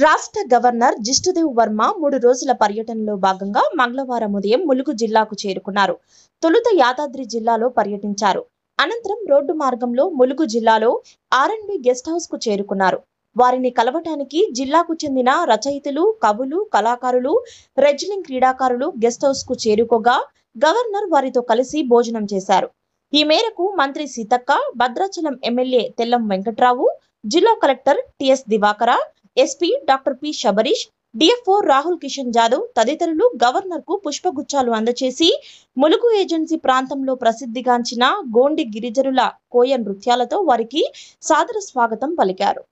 రాష్ట్ర గవర్నర్ జిష్ణుదేవ్ వర్మ 3 రోజుల పర్యటనలో భాగంగా మంగళవారం ఉదయం ములుగు జిల్లాకు చేరుకున్నారు. తొలుత యాదాద్రి జిల్లాలో పర్యటించారు. అనంతరం రోడ్డు మార్గంలో ములుగు జిల్లాలో ఆర్ఎండ్బి గెస్ట్ హౌస్ కు చేరుకున్నారు. వారిని కలవటానికి జిల్లాకు చెందిన రచయితలు, కవులు, కళాకారులు, రెజ్లింగ్ క్రీడాకారులు గెస్ట్ హౌస్ కు చేరుకోగా గవర్నర్ వారితో కలిసి భోజనం చేశారు. ఈ మేరకు మంత్రి సీతక్క, భద్రాచలం ఎమ్మెల్యే తెల్లం వెంకట్రావు, జిల్లా collector TS Divakara, SP doctor P Sabarish, DFO Rahul Kishan Jadhav తదితరులు గవర్నర్ కు పుష్పగుచ్చాలు అందచేసి ములుగు ఏజెన్సీ ప్రాంతంలో ప్రసిద్ధిగాంచిన గోండి గిరిజనుల కోయ నృత్యాలతో వారికి సాదర స్వాగతం పలికారు.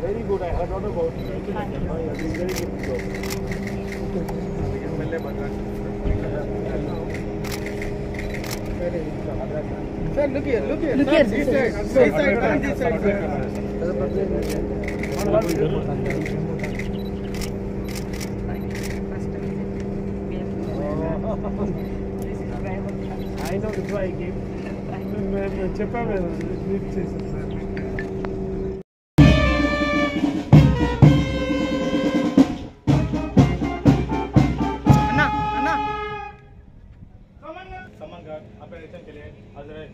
Very good. I heard not about it. Very good job. Sir, look here. Look here. This side. This side. This side. I know that's why I gave. చెప్పాను లీడ్ చేశాను సార్. सम्मान का अपने के लिए हाजिर है।